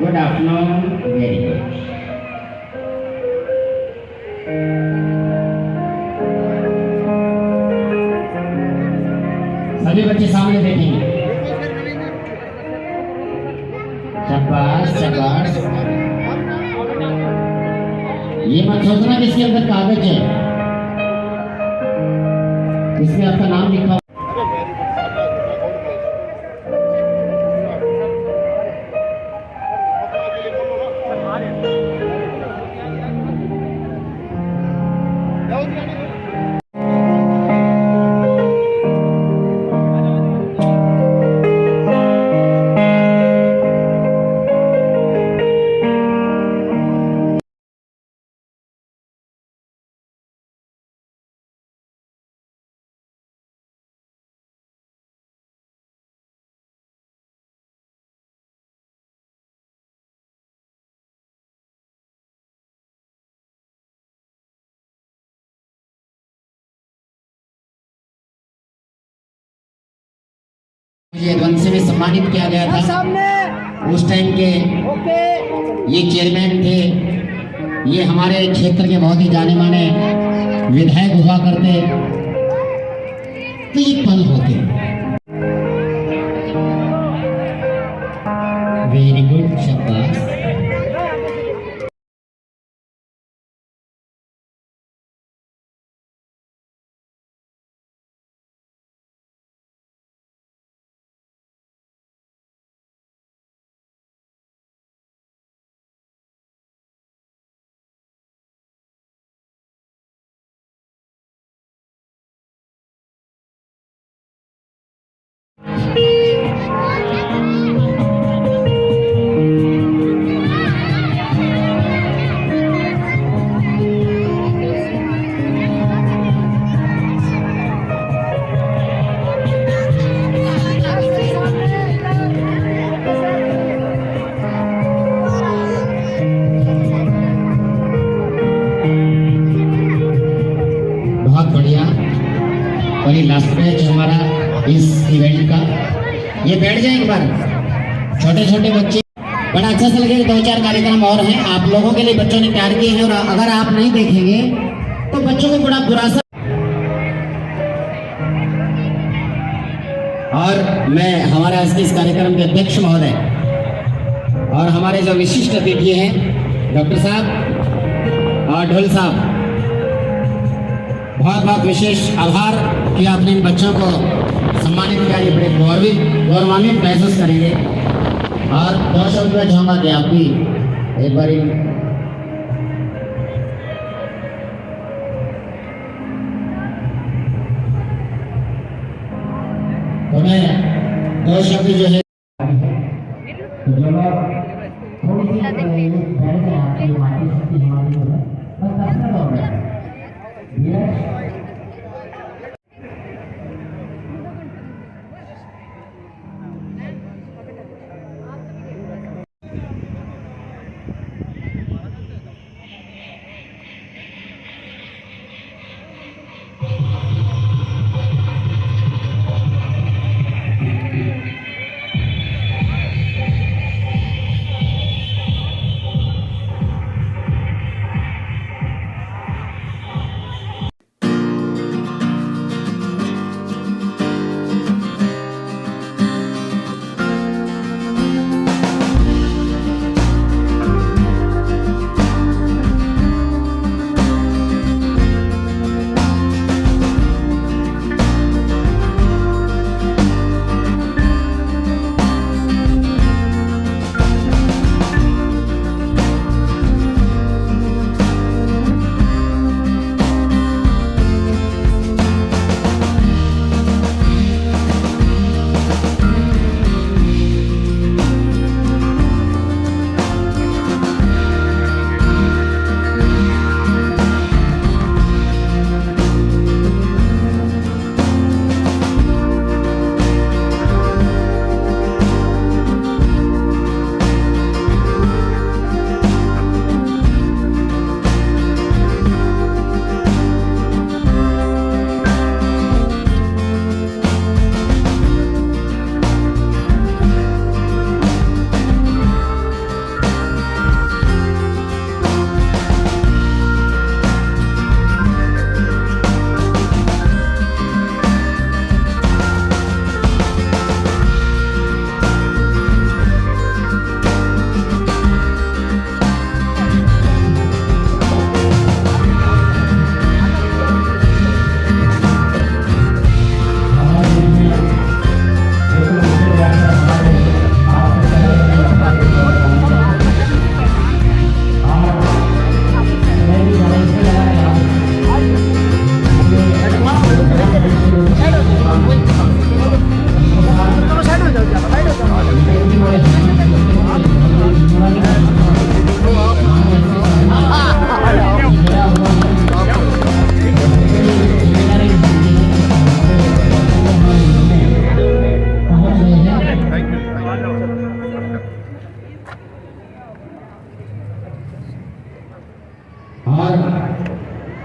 Good afternoon, very good. सभी बच्चे सामने देखेंगे। शाबाश शाबाश। ये मत सोचना कि इसके अंदर कागज है, इसमें आपका नाम लिखा। मुझे रंग से भी सम्मानित किया गया था। उस टाइम के ये चेयरमैन थे, ये हमारे क्षेत्र के बहुत ही जाने माने विधायक हुआ करते। तो ये पल होते। वेरी गुड, शाबाश। बहुत बढ़िया। और ये लास्ट मैच हमारा इस इवेंट का। ये बैठ जाए एक बार। छोटे छोटे बच्चे, बड़ा अच्छा सा लगेगा। 2-4 कार्यक्रम और हैं आप लोगों के लिए, बच्चों ने तैयार किए हैं। और अगर आप नहीं देखेंगे तो बच्चों को बड़ा बुरा सा। और मैं हमारे आज के इस कार्यक्रम के अध्यक्ष महोदय और हमारे जो विशिष्ट अतिथि हैं डॉक्टर साहब और ढोल साहब, बहुत बहुत विशेष आभार कि आपने इन बच्चों को सम्मानित किया। ये बड़े गौरवान्वित महसूस करेंगे। और 2 शब्द में चाहूँगा कि आप भी एक बार तो मैं 2 शब्द जो है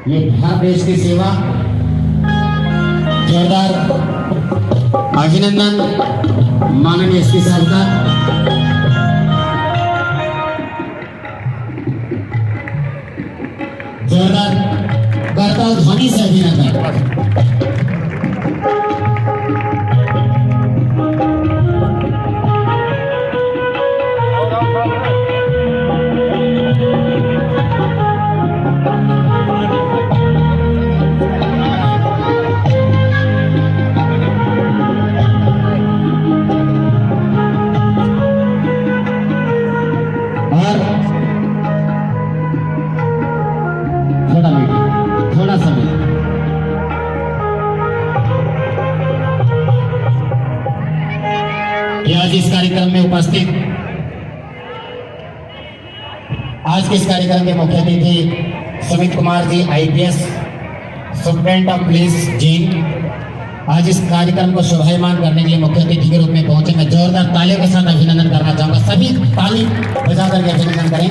ये भारत देश की सेवा, जोरदार अभिनंदन माननीय एसपी साहब का। जोरदार करताल ध्वनि से अभिनंदन। थोड़ा समय आज इस कार्यक्रम में उपस्थित, आज के इस कार्यक्रम के मुख्य अतिथि Sumit Kumar ji IPS superintendent of police Jind, आज इस कार्यक्रम को शोभायमान करने के लिए मुख्य अतिथि के रूप में पहुंचे। मैं जोरदार तालियों के साथ अभिनंदन करना चाहूंगा, सभी ताली बजा करके अभिनंदन करें।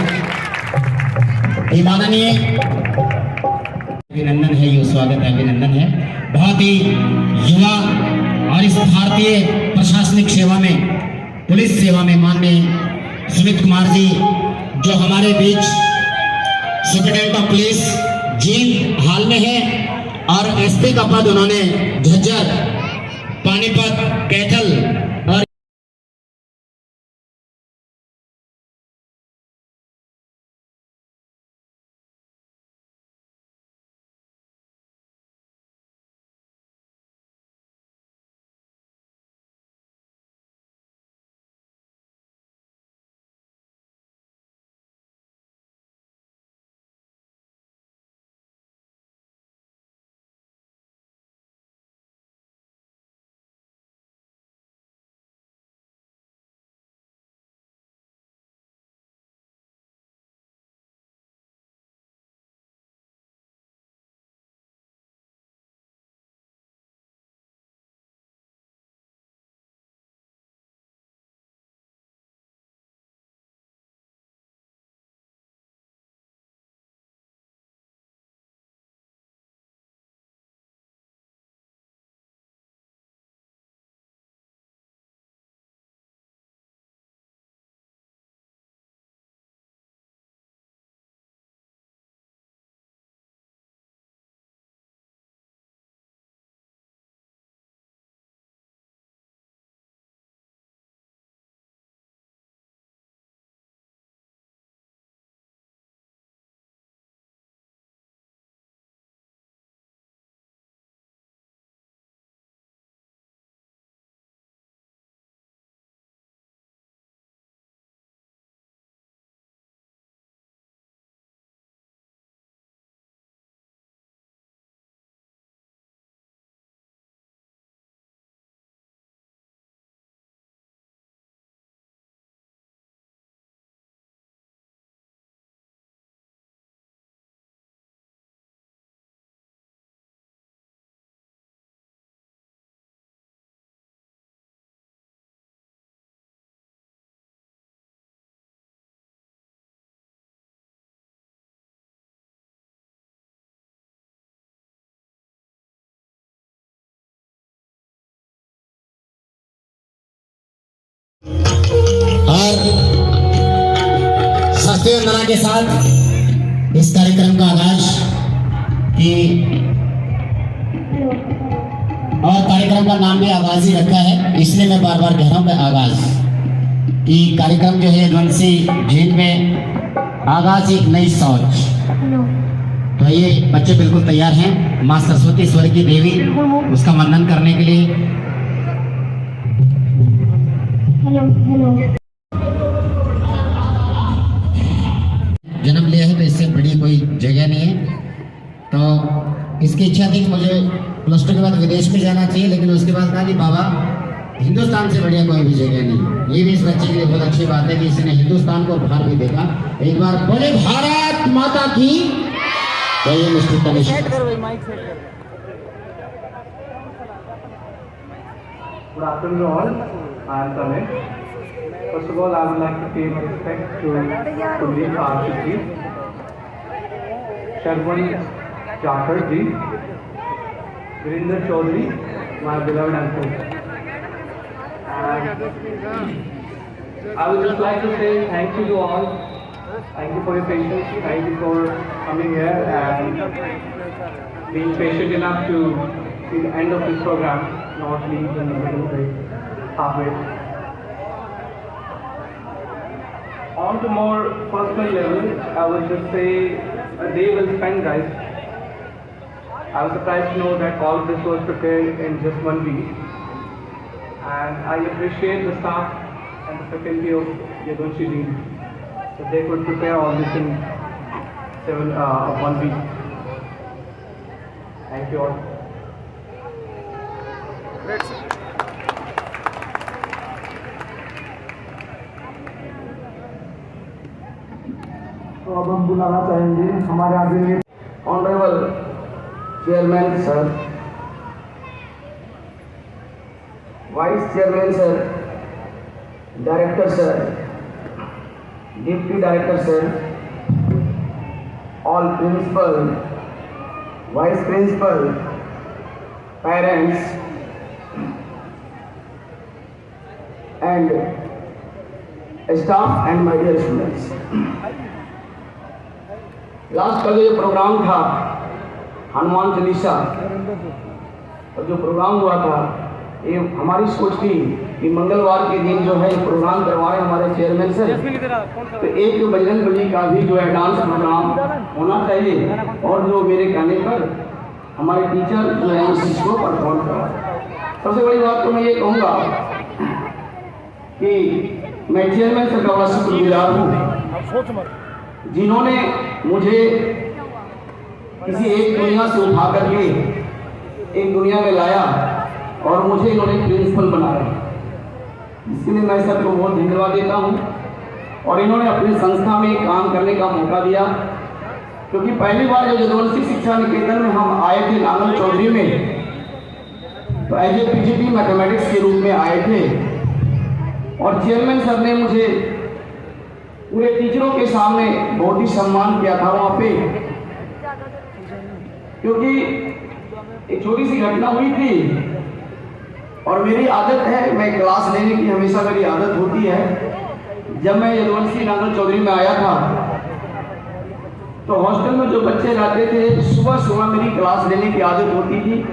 माननीय अभिनंदन है, ये स्वागत है, अभिनंदन है। बहुत ही युवा और इस भारतीय प्रशासनिक सेवा में, पुलिस सेवा में माननीय सुमित कुमार जी जो हमारे बीच सुप्रिंटेंडेंट ऑफ पुलिस जींद हाल में है और एसपी का पद उन्होंने झज्जर, पानीपत, कैथल और शास्त्रीय वंदना के साथ इस कार्यक्रम का आगाज की, और कार्यक्रम का नाम भी आगाज ही रखा है, इसलिए मैं बार बार कह रहा हूँ कि आगाज की कार्यक्रम जो है ध्वंसी झील में आगाज एक नई सोच। तो ये बच्चे बिल्कुल तैयार हैं माँ सरस्वती स्वर की देवी, उसका वंदन करने के लिए। जन्म लिया है तो इससे बड़ी कोई जगह नहीं है। तो इसकी इच्छा थी कि मुझे प्लस टू के बाद विदेश में जाना चाहिए, लेकिन उसके बाद कहा कि बाबा हिंदुस्तान से बढ़िया कोई भी जगह नहीं। ये भी इस बच्चे के लिए बहुत अच्छी बात है कि इसने हिंदुस्तान को बाहर भी देखा। एक बार बोले भारत माता की। तो ये निश्चित Good afternoon all. I am Tamil. First of all, I would like to pay my respect to Police RCC, Sharman Jakhar ji, Virender Chaudhary, my beloved uncle. And I would just like to say thank you to all. Thank you for your patience. Thank you for coming here and being patient enough to see the end of this program, not leave in the middle, like halfway. On to more personal level, I would just say a day well spent, guys. I was surprised to know that all of this was prepared in just 1 week. And I appreciate the staff and the faculty of Yadunshi Dean that they could prepare all this in 1 week. Thank you all. Great, sir. तो अब हम बुलाना चाहेंगे हमारे आगे honourable chairman sir, vice chairman sir, director sir, deputy director sir, all principal, vice principal, parents and staff and my dear students. Last का जो programme था हनुमान चालीसा और जो प्रोग्राम हुआ था, ये हमारी सोच थी कि मंगलवार के दिन जो है प्रोग्राम करवाए हमारे चेयरमैन सर, तो एक बजरंग बली का भी जो है डांस प्रोग्राम होना चाहिए और जो मेरे कहने पर हमारे टीचर जो है उस चीज़ को परफॉर्म करवाए। सबसे बड़ी बात तो मैं ये कहूँगा कि मैं चेयरमैन सर का बड़ा शुक्रगुजार हूँ जिन्होंने मुझे किसी एक दुनिया से उठा करके एक दुनिया में लाया और मुझे इन्होंने प्रिंसिपल बनाया, इसके लिए मैं सर को बहुत धन्यवाद देता हूँ। और इन्होंने अपनी संस्था में काम करने का मौका दिया, क्योंकि पहली बार जब यदुवंशी शिक्षा निकेतन में हम आए थे नांगल चौधरी में, तो एज ए पीजीटी मैथमेटिक्स के रूप में आए थे और चेयरमैन सर ने मुझे पूरे टीचरों के सामने बहुत ही सम्मान किया था वहाँ पे, क्योंकि एक छोटी सी घटना हुई थी और मेरी आदत है, मैं क्लास लेने की हमेशा मेरी आदत होती है। जब मैं यदुवंशी नांगल चौधरी में आया था तो हॉस्टल में जो बच्चे रहते थे सुबह सुबह मेरी क्लास लेने की आदत होती थी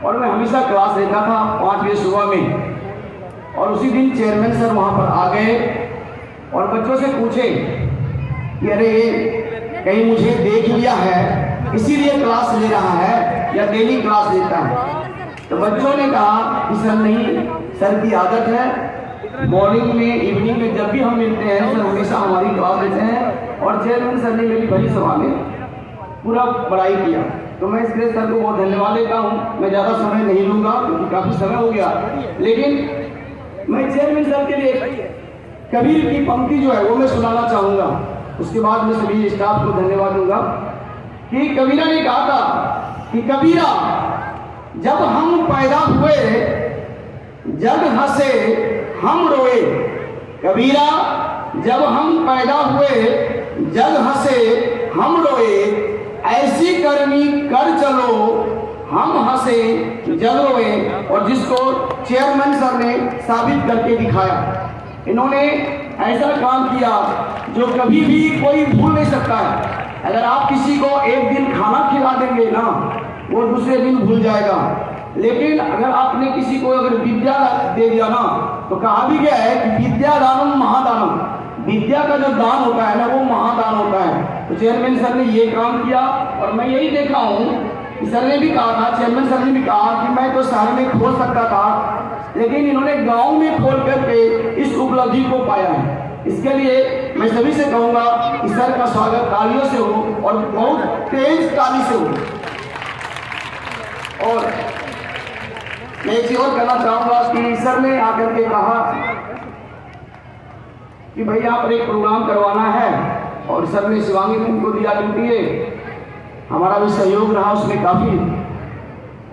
और मैं हमेशा क्लास लेता था 5 बजे सुबह में। और उसी दिन चेयरमैन सर वहाँ पर आ गए और बच्चों से पूछे कि अरे ये कहीं मुझे देख लिया है इसीलिए क्लास ले रहा है या डेली क्लास लेता है। तो बच्चों ने कहा कि सर नहीं, सर की आदत है मॉर्निंग में इवनिंग में जब भी हम मिलते हैं सर हमेशा हमारी क्लास लेते हैं। और चेयरमैन सर ने मेरी भली सभा में पूरा बड़ाई किया, तो मैं इसके लिए सर को बहुत धन्यवाद देता हूँ। मैं ज़्यादा समय नहीं लूँगा क्योंकि काफ़ी समय हो गया, लेकिन मैं चेयरमैन सर के लिए कबीर की पंक्ति जो है वो मैं सुनाना चाहूँगा, उसके बाद मैं सभी स्टाफ को धन्यवाद दूंगा। कि कबीरा ने कहा था कि कबीरा जब हम पैदा हुए जग हंसे हम रोए, कबीरा जब हम पैदा हुए जग हंसे हम रोए, ऐसी करनी कर चलो हम हंसे जग रोए। और जिसको चेयरमैन सर ने साबित करके दिखाया, इन्होंने ऐसा काम किया जो कभी भी कोई भूल नहीं सकता है। अगर आप किसी को एक दिन खाना खिला देंगे ना, वो दूसरे दिन भूल जाएगा, लेकिन अगर आपने किसी को अगर विद्या दे दिया ना, तो कहा भी गया है कि विद्या दानम महादानम, विद्या का जो दान होता है ना वो महादान होता है। तो चेयरमैन सर ने ये काम किया और मैं यही देखा हूँ कि सर ने भी कहा था, चेयरमैन सर ने भी कहा कि मैं तो शहर में खोल सकता था, लेकिन इन्होंने गांव में खोल करके इस उपलब्धि को पाया है। इसके लिए मैं सभी से कहूँगा कि सर का स्वागत तालियों से हो और बहुत तेज ताली से हो। और मैं एक चीज और कहना चाहूँगा कि सर ने आकर के कहा कि भाई यहाँ पर एक प्रोग्राम करवाना है, और सर ने शिवांगी मैम को दिया ड्यूटी है, हमारा भी सहयोग रहा उसमें काफ़ी।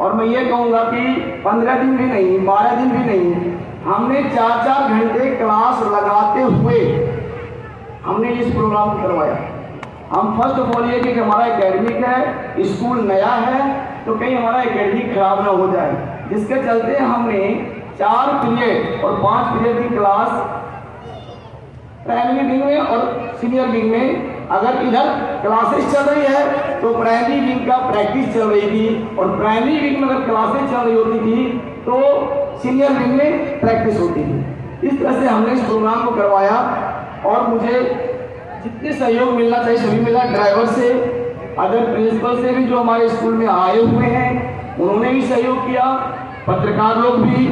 और मैं ये कहूँगा कि 15 दिन भी नहीं, 12 दिन भी नहीं, हमने 4-4 घंटे क्लास लगाते हुए हमने इस प्रोग्राम को करवाया। हम फर्स्ट ऑफ ऑल ये कि हमारा एकेडमिक है, स्कूल नया है, तो कहीं हमारा एकेडमिक खराब ना हो जाए, जिसके चलते हमने 4 पीरियड और 5 पीरियड की क्लास प्राइमरी विंग में और सीनियर विंग में, अगर इधर क्लासेस चल रही है तो प्राइमरी विंग का प्रैक्टिस चल रही थी, और प्राइमरी विंग में अगर क्लासेस चल रही होती थी तो सीनियर विंग में प्रैक्टिस होती थी। इस तरह से हमने इस प्रोग्राम को करवाया, और मुझे जितने सहयोग मिलना चाहिए सभी मिला। ड्राइवर से, अदर प्रिंसिपल से भी जो हमारे स्कूल में आए हुए हैं उन्होंने भी सहयोग किया, पत्रकार लोग भी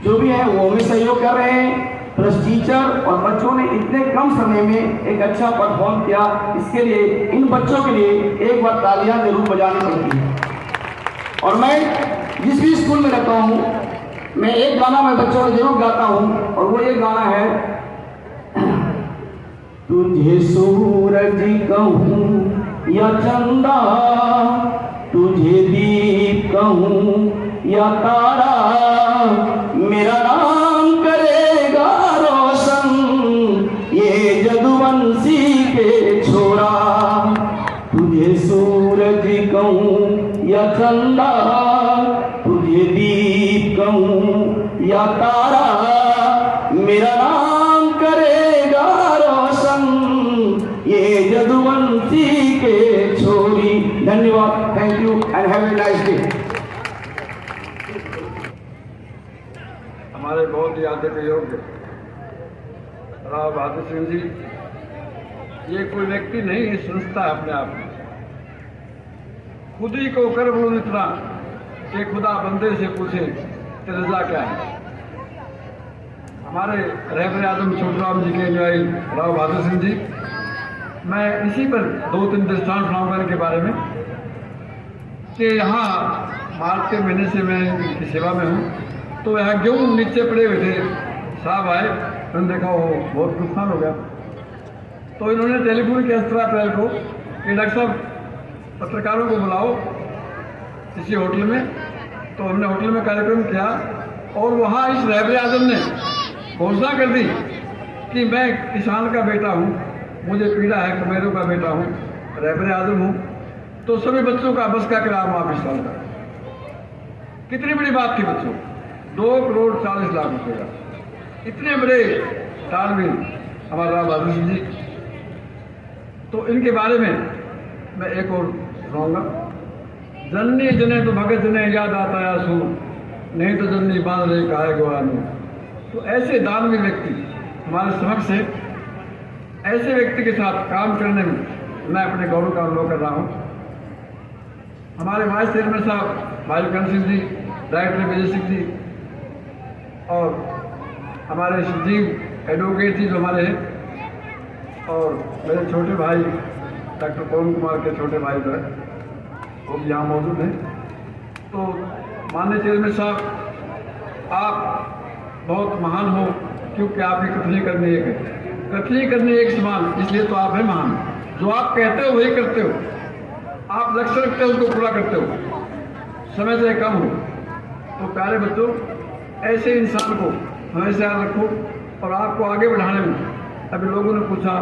जो भी हैं वो भी सहयोग कर रहे हैं, प्लस टीचर और बच्चों ने इतने कम समय में एक अच्छा परफॉर्म किया। इसके लिए इन बच्चों के लिए एक बार तालियां जरूर बजानी पड़ती है। और मैं जिस भी स्कूल में रहता हूँ, मैं एक गाना मैं बच्चों को जरूर गाता हूँ, और वो ये गाना है, तुझे सूरज कहूँ या चंदा, तुझे दीप कहूँ या तारा, मेरा नाम करेगा रोशन ये जदुवंशी के छोरा। तुझे सूरज कहूँ या चंदा, तुझे दीप कहूँ या तारा, मेरा नाम करेगा रोशन ये जदुवंशी के छोरी। धन्यवाद, thank you and have a nice day. हमारे बहुत ही आदर के योग्य राव बहादुर सिंह जी, ये कोई व्यक्ति नहीं, ये संस्था है अपने आप में। खुद ही को कर बोलो इतना कि खुदा बंदे से पूछे तेरजा क्या है। हमारे रहबर आजम छोटराम जी के अनुयायी राव बहादुर सिंह जी, मैं इसी पर 2-3 दृष्टांत सुनाऊंगा इनके बारे में कि यहाँ मार्च के महीने से मैं इनकी सेवा में हूँ। तो यहाँ गेहूँ नीचे पड़े हुए थे, साहब आए, उन्होंने देखा वो बहुत नुकसान हो गया, तो इन्होंने टेलीफोन किया 17 अप्रैल को कि डॉक्टर साहब पत्रकारों को बुलाओ किसी होटल में। तो हमने होटल में कार्यक्रम किया, और वहाँ इस रहबर आजम ने घोषणा कर दी कि मैं किसान का बेटा हूँ, मुझे पीड़ा है, कमेरों का बेटा हूँ, रहबर आजम हूँ, तो सभी बच्चों का बस का किराया माफ इस साल का। कितनी बड़ी बात थी बच्चों, 2,40,00,000 रुपये का, इतने बड़े तालमेल हमारा राव बहादुर सिंह जी। तो इनके बारे में मैं एक और सुनाऊंगा। जननी जने तो भगत जने याद आता है आंसू, नहीं तो जननी बांध रहे कहा गवानू। तो ऐसे दानवी व्यक्ति हमारे समक्ष है, ऐसे व्यक्ति के साथ काम करने में मैं अपने गौरव का अनुभव कर रहा हूँ। हमारे वाइस चेयरमैन साहब भाई करण सिंह जी, डायरेक्टर विजय सिंह जी, और हमारे संजीव एडवोकेट जी जो हमारे हैं, और मेरे छोटे भाई डॉक्टर पवन कुमार के छोटे भाई जो है वो भी यहाँ मौजूद हैं। तो माननीय चेयरमैन साहब, आप बहुत महान हो, क्योंकि आपकी कथनी करनी एक है, कथनी करनी एक समान, इसलिए तो आप हैं महान। जो आप कहते हो वही करते हो, आप लक्ष्य रखते हो उसको पूरा करते हो, समय से कम हो। तो प्यारे बच्चों, ऐसे इंसान को हमेशा याद रखो, और आपको आगे बढ़ाने में अभी लोगों ने पूछा,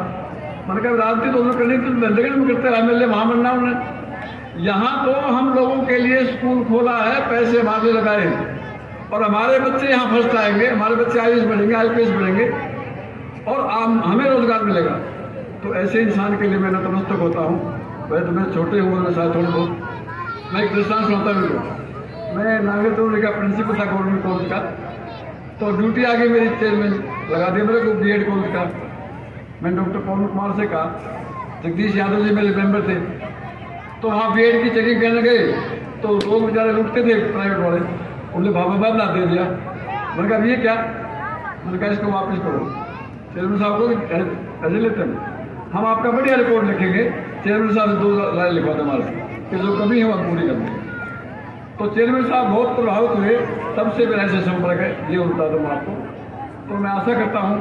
मैंने कहा राजनीति तो करनी तो जिंदगी में करते हैं, MLA वहाँ बनना उन्हें। यहाँ तो हम लोगों के लिए स्कूल खोला है, पैसे हमारे लगाए हैं, और हमारे बच्चे यहाँ फर्स्ट आएंगे, हमारे बच्चे IAS बढ़ेंगे, IPS बढ़ेंगे, और हमें रोजगार मिलेगा। तो ऐसे इंसान के लिए मैं नतमस्तक होता हूँ। वैसे तो मैं छोटे हुए शायद थोड़े बहुत। मैं एक दृष्टांत सुनाता हूँ। मैं नागरतोड़ी का प्रिंसिपल था गवर्नमेंट कॉलेज का, तो ड्यूटी आ गई मेरी, चेयरमैन लगा दिया मेरे को B.Ed कॉलेज का। मैंने डॉक्टर पवन कुमार से कहा, जगदीश यादव जी मेरे मेंबर थे, तो वहाँ B.Ed की चेकिंग करने गए, तो लोग बेचारे रुकते थे प्राइवेट वाले, उन्हें भाव ना दे दिया। मैंने कहा ये क्या, मैंने कहा इसको वापस करो। चेयरमैन साहब को ऐसे लेते हैं, हम आपका बढ़िया रिपोर्ट लिखेंगे, चेयरमैन साहब से 2 लाइन लिखवा दें हमारे कि जो कमी है वह पूरी कर देंगे। तो चेयरमैन साहब बहुत प्रभावित हुए, तब से मेरा ऐसे संपर्क है, ये बता दूँ आपको। तो मैं आशा करता हूँ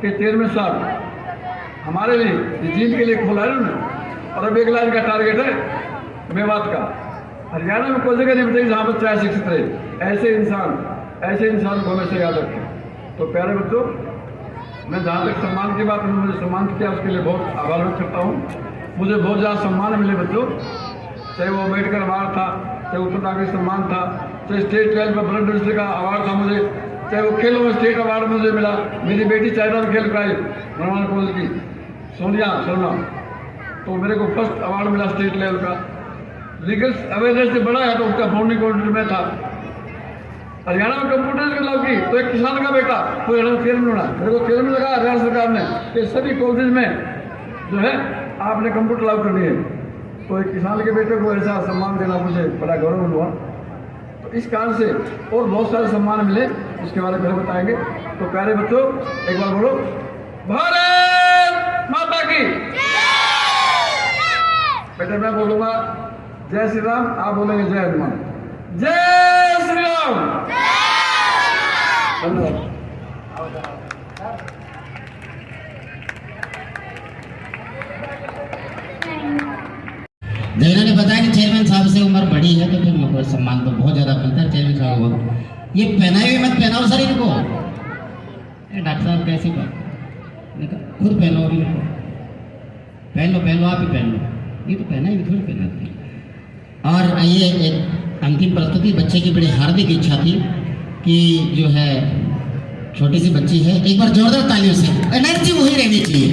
कि चेयरमैन साहब हमारे लिए जीत के लिए खोला है उन्होंने, और अब 1 लाख का टारगेट है मेवात का। हरियाणा में कोई जगह नहीं बताई जहाँ बच्चा है शिक्षित रहे। ऐसे इंसान को हमेशा याद रखें। तो प्यारे बच्चों, मैं जहाँ तक सम्मान की बात, उन्होंने मुझे सम्मान किया, उसके लिए बहुत आभार व्यक्त करता हूँ। मुझे बहुत ज़्यादा सम्मान मिले बच्चों, चाहे वो अम्बेडकर अवार्ड था, चाहे उत्तर नागरिक सम्मान था, चाहे स्टेट लेवल पर ब्लड डोनेशन का अवार्ड था मुझे, चाहे वो खेलों में स्टेट अवार्ड मुझे मिला। मेरी बेटी चैरिटेबल खेल प्राइज भगवान कॉलेज की सोनिया शर्मा, तो मेरे को फर्स्ट अवार्ड मिला स्टेट लेवल का। लीगल अवेयरनेस से बड़ा है तो उसका फाउंडिंग कोऑर्डिनेटर में था। हरियाणा में कंप्यूटर के लाभ की तो एक किसान का बेटा कोई चेयरमैन होना, मेरे को चेयरमैन लगा हरियाणा सरकार ने कि सभी कॉलेज में जो है आपने कंप्यूटर लाभ करनी है, तो एक किसान के बेटे को ऐसा सम्मान देना मुझे बड़ा गौरव हुआ। तो इस कारण से और बहुत सारे सम्मान मिले, इसके बारे में बताएंगे। तो प्यारे बच्चों एक बार बोलो भारत माता की। बेटे मैं बोलूंगा जय श्री राम, आप बोलेंगे जय हनुमान। जय श्री राम। धन्यवाद। जैना ने बताया कि चेयरमैन साहब से उम्र बड़ी है तो फिर मेरे को सम्मान तो बहुत ज़्यादा मिलता है चेयरमैन साहब को। ये पहनाई हुई मत पहनाओ सर इनको। डॉक्टर साहब कैसी बात, खुद पहनो अभी इनको, पहन लो आप ही पहन लो, ये तो पहना ही थोड़ी पहनाते हैं। और ये एक अंतिम प्रस्तुति, बच्चे की बड़ी हार्दिक इच्छा थी कि जो है छोटी सी बच्ची है, एक बार जोरदार तालियों से एनर्जी वही रहनी चाहिए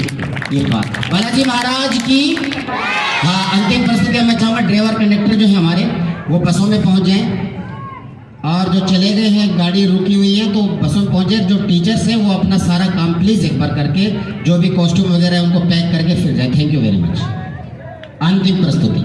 ये बात। बालाजी महाराज की हाँ अंतिम प्रस्तुति मैं चाहूँगा ड्राइवर कंडक्टर जो है हमारे वो बसों में पहुँच जाएं, और जो चले गए हैं गाड़ी रुकी हुई है तो बसों में पहुँचे। जो टीचर्स हैं वो अपना सारा काम प्लीज़ एक बार करके जो भी कॉस्ट्यूम वगैरह है उनको पैक करके फिर जाए। Thank you very much. अंतिम प्रस्तुति।